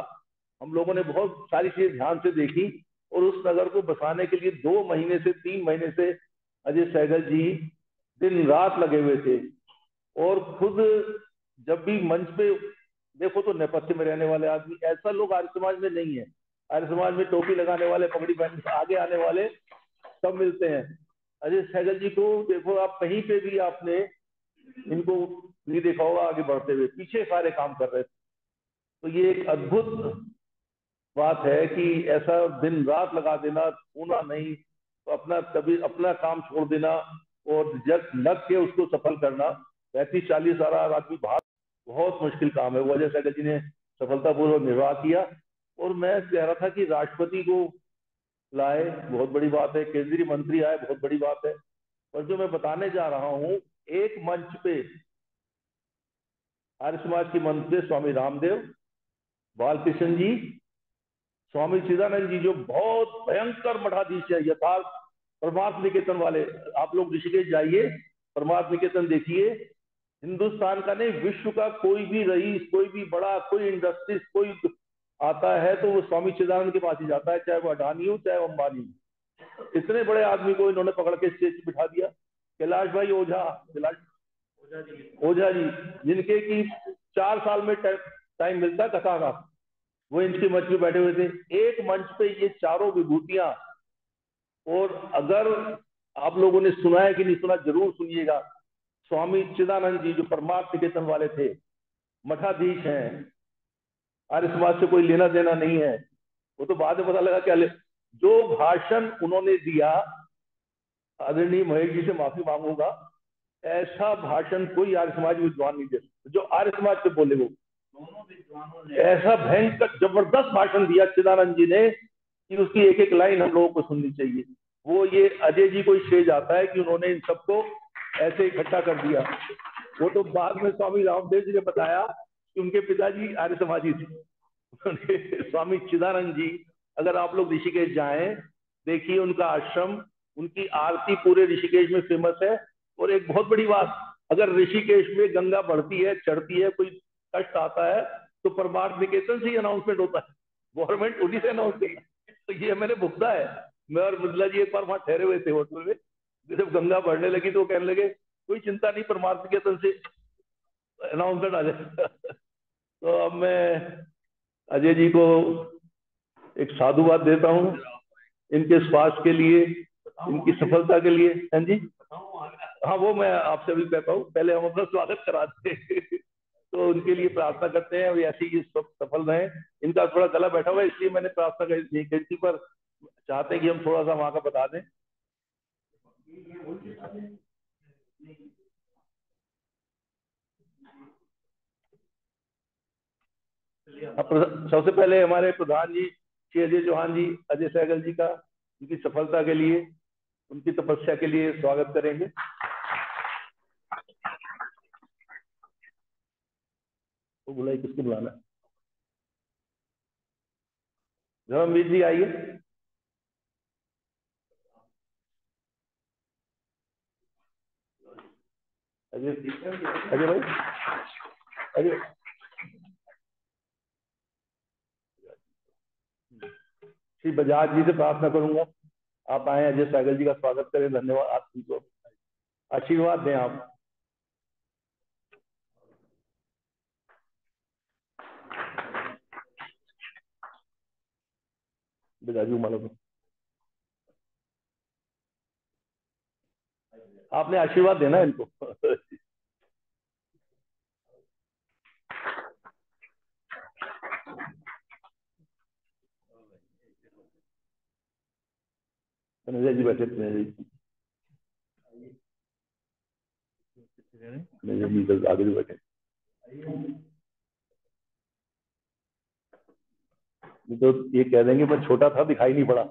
हम लोगों ने बहुत सारी चीजें ध्यान से देखी, और उस नगर को बसाने के लिए 2 महीने से 3 महीने से अजय सहगल जी दिन रात लगे हुए थे। और खुद जब भी मंच पे देखो तो नेपथ्य में रहने वाले आदमी, ऐसा लोग आर्य समाज में नहीं है। आर्य समाज में टोपी लगाने वाले, पगड़ी पहन आगे आने वाले सब मिलते हैं। अजय सहगल जी को देखो आप, कहीं पे भी आपने इनको नहीं देखा होगा आगे बढ़ते हुए, पीछे सारे काम कर रहे थे। तो ये एक अद्भुत बात है कि ऐसा दिन रात लगा देना, सोना नहीं, तो अपना कभी अपना काम छोड़ देना और जब लग के उसको सफल करना। 35-40 हजार आदमी बाहर, बहुत मुश्किल काम है, वो अजय सहगल जी ने सफलतापूर्वक निर्वाह किया। और मैं कह रहा था कि राष्ट्रपति को लाए, बहुत बड़ी बात है, केंद्रीय मंत्री आए, बहुत बड़ी बात है। और जो मैं बताने जा रहा हूं, एक मंच पे आर्य समाज के मंत्री स्वामी रामदेव, बालकृष्ण जी, स्वामी चिदानंद जी, जो बहुत भयंकर मठाधीश है, यथार्थ परमार्थ निकेतन वाले। आप लोग ऋषिकेश जाइए, परमार्थ निकेतन देखिए। हिंदुस्तान का नहीं, विश्व का कोई भी रईस, कोई भी बड़ा, कोई इंडस्ट्रीज कोई आता है तो वो स्वामी चिदानंद के पास ही जाता है, चाहे वो अडानी हो चाहे वो अंबानी हो। इतने बड़े आदमी को इन्होंने पकड़ के स्टेज पे बिठा दिया। कैलाश भाई ओझा, कैलाश ओझा जी, जिनके की 4 साल में टाइम मिलता है कथा का, वो इनके मंच पे बैठे हुए थे। एक मंच पे ये चारों विभूतियां। और अगर आप लोगों ने सुना है कि नहीं सुना, जरूर सुनिएगा। स्वामी चिदानंद जी जो परमार्थ निकेतन वाले थे, मठाधीश हैं, आर्य समाज से कोई लेना देना नहीं है। वो तो बाद में पता लगा क्या जो भाषण उन्होंने दिया, आदरणीय महेश जी से माफी मांगूंगा, ऐसा भाषण कोई आर्य समाज विद्वान नहीं दे सकता जो आर्य समाज से बोले। वो दोनों विद्वानों ने ऐसा भयंकर जबरदस्त भाषण दिया चिदानंद जी ने कि उसकी एक एक लाइन हम लोगों को सुननी चाहिए। वो ये अजय जी को श्रेय जाता है कि उन्होंने इन सबको ऐसे इकट्ठा कर दिया। वो तो बाद में स्वामी रामदेव जी ने बताया कि उनके पिताजी आर्य समाजी थे। स्वामी चिदानंद जी, अगर आप लोग ऋषिकेश जाएं, देखिए उनका आश्रम, उनकी आरती पूरे ऋषिकेश में फेमस है। और एक बहुत बड़ी बात, अगर ऋषिकेश में गंगा बढ़ती है, चढ़ती है, कोई कष्ट आता है, तो परमार्थ निकेतन से ही अनाउंसमेंट होता है, गवर्नमेंट उन्हीं से अनाउंस करता है। तो ये मैंने भुगता है। मैं और मृदुला जी एक बार वहां ठहरे हुए थे होटल में, जब गंगा बढ़ने लगी तो कहने लगे कोई चिंता नहीं, परमार्थ निकेतन से अनाउंसमेंट आ जाएगा। तो अब मैं अजय जी को एक साधुवाद देता हूँ इनके स्वास्थ्य के लिए, इनकी सफलता के लिए। हाँ जी, हाँ वो मैं आपसे भी कहता हूँ, पहले हम अपना स्वागत कराते हैं। तो उनके लिए प्रार्थना करते हैं, ऐसे ही सब सफल रहे। इनका थोड़ा गला बैठा हुआ है, इसलिए मैंने प्रार्थना की, पर चाहते हैं कि हम थोड़ा सा वहां का बता दें। सबसे पहले हमारे प्रधान जी श्री अजय चौहान जी, अजय सहगल जी का उनकी सफलता के लिए, उनकी तपस्या के लिए स्वागत करेंगे। वो बुलाई किसको बुलाना है? धर्मवीर जी आइए। अजय, अजय भाई, अजय श्री बजाज जी से प्रार्थना करूंगा आप आए, अजय सहगल जी का स्वागत करें। धन्यवाद, आप उनको आशीर्वाद दें आप। बजाजू मालूम, आपने आशीर्वाद देना इनको। धनंजय जी बैठे, आगे भी बैठे। तो ये कह देंगे मैं छोटा था, दिखाई नहीं पड़ा।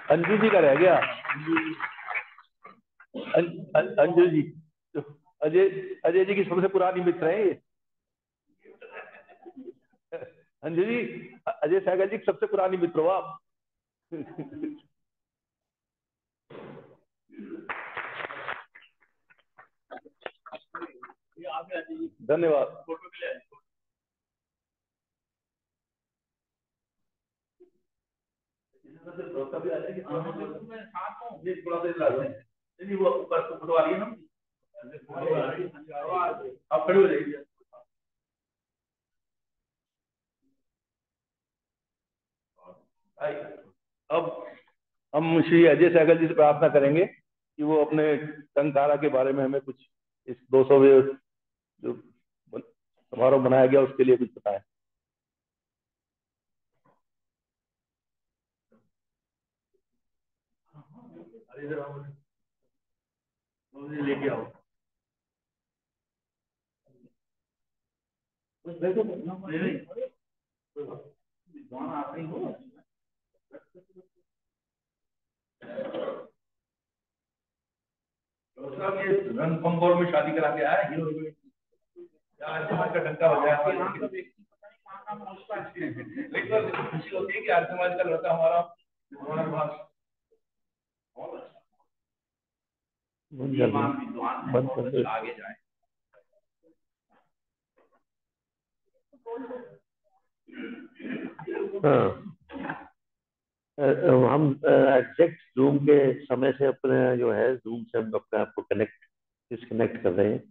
अंजू जी का रह गया, अंजू जी। अजय, अजय जी की सबसे पुरानी मित्र है ये। अंजू जी, अजय सहगल जी की सबसे पुरानी मित्र हो आप। धन्यवाद। वो ऊपर फोटो आ रही है ना, आप खड़े हो जाइए। अब हम श्री अजय सहगल जी से प्रार्थना करेंगे कि वो अपने टंकारा के बारे में हमें कुछ, इस 200वें जो समारोह बनाया गया उसके लिए कुछ बताएं। लेके आओ। रणथंभौर में शादी करा के आया हीरो समाज का डंका हो जाए। खुशी होती है कि आर्य समाज का लड़का हमारा आगे जाए। हम एग्जैक्ट जूम के समय से अपने जो है जूम से हम अपने आप को डिस्कनेक्ट कर रहे हैं।